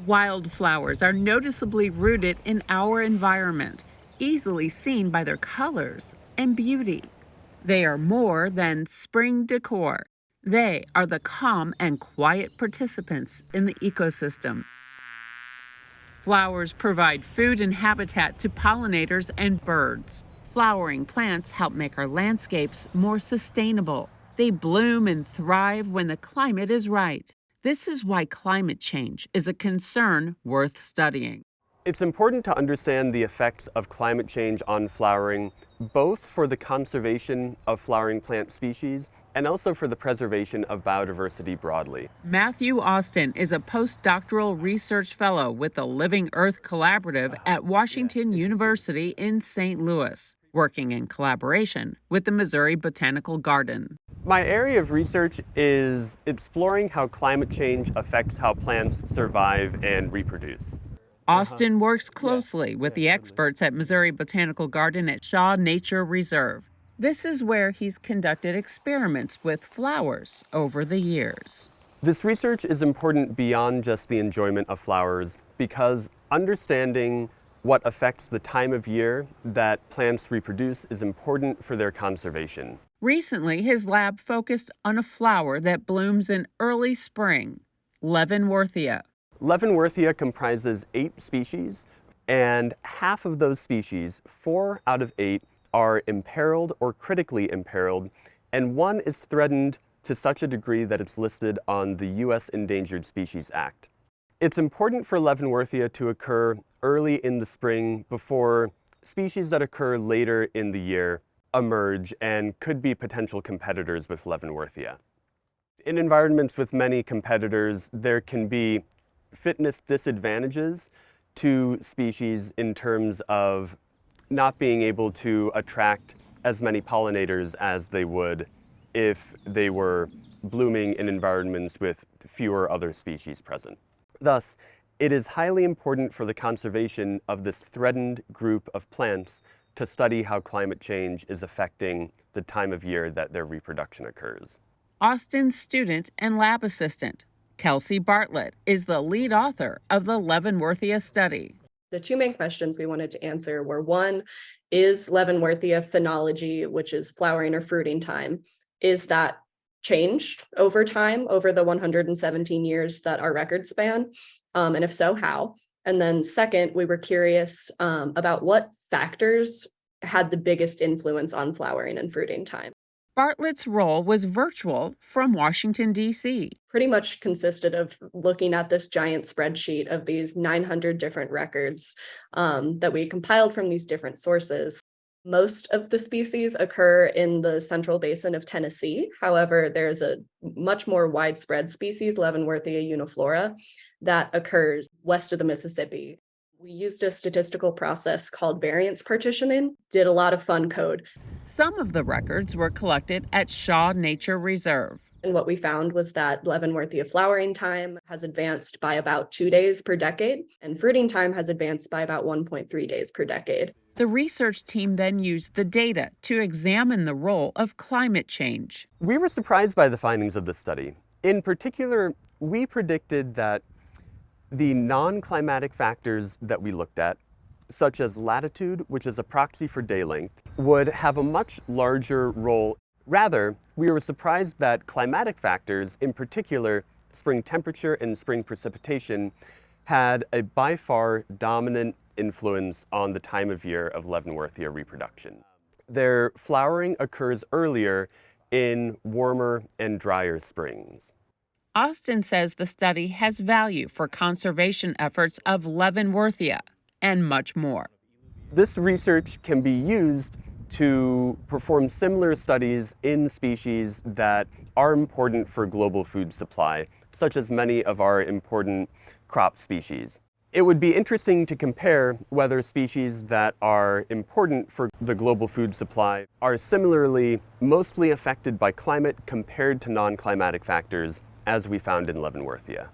Wildflowers are noticeably rooted in our environment, easily seen by their colors and beauty. They are more than spring decor. They are the calm and quiet participants in the ecosystem. Flowers provide food and habitat to pollinators and birds. Flowering plants help make our landscapes more sustainable. They bloom and thrive when the climate is right. This is why climate change is a concern worth studying. It's important to understand the effects of climate change on flowering, both for the conservation of flowering plant species and also for the preservation of biodiversity broadly. Matthew Austin is a postdoctoral research fellow with the Living Earth Collaborative at Washington University in St. Louis, working in collaboration with the Missouri Botanical Garden. My area of research is exploring how climate change affects how plants survive and reproduce. Austin works closely with the experts at Missouri Botanical Garden at Shaw Nature Reserve. This is where he's conducted experiments with flowers over the years. This research is important beyond just the enjoyment of flowers because understanding what affects the time of year that plants reproduce is important for their conservation. Recently, his lab focused on a flower that blooms in early spring, Leavenworthia. Leavenworthia comprises 8 species, and half of those species, 4 out of 8, are imperiled or critically imperiled, and 1 is threatened to such a degree that it's listed on the U.S. Endangered Species Act. It's important for Leavenworthia to occur early in the spring before species that occur later in the year emerge and could be potential competitors with Leavenworthia. In environments with many competitors, there can be fitness disadvantages to species in terms of not being able to attract as many pollinators as they would if they were blooming in environments with fewer other species present. Thus, it is highly important for the conservation of this threatened group of plants to study how climate change is affecting the time of year that their reproduction occurs. Austin's student and lab assistant, Kelsey Bartlett, is the lead author of the Leavenworthia study. The 2 main questions we wanted to answer were, 1, is Leavenworthia phenology, which is flowering or fruiting time, is that changed over time, over the 117 years that our records span? And if so, how? And then second, we were curious about what factors had the biggest influence on flowering and fruiting time. Bartlett's role was virtual from Washington, D.C. Pretty much consisted of looking at this giant spreadsheet of these 900 different records that we compiled from these different sources. Most of the species occur in the central basin of Tennessee. However, there's a much more widespread species, Leavenworthia uniflora, that occurs west of the Mississippi. We used a statistical process called variance partitioning, did a lot of fun code. Some of the records were collected at Shaw Nature Reserve. And what we found was that Leavenworthia flowering time has advanced by about 2 days per decade, and fruiting time has advanced by about 1.3 days per decade. The research team then used the data to examine the role of climate change. We were surprised by the findings of this study. In particular, we predicted that the non-climatic factors that we looked at, such as latitude, which is a proxy for day length, would have a much larger role. Rather, we were surprised that climatic factors, in particular spring temperature and spring precipitation, had a by far dominant influence on the time of year of Leavenworthia reproduction. Their flowering occurs earlier in warmer and drier springs. Austin says the study has value for conservation efforts of Leavenworthia and much more. This research can be used to perform similar studies in species that are important for global food supply, such as many of our important crop species. It would be interesting to compare whether species that are important for the global food supply are similarly mostly affected by climate compared to non-climatic factors, as we found in Leavenworthia.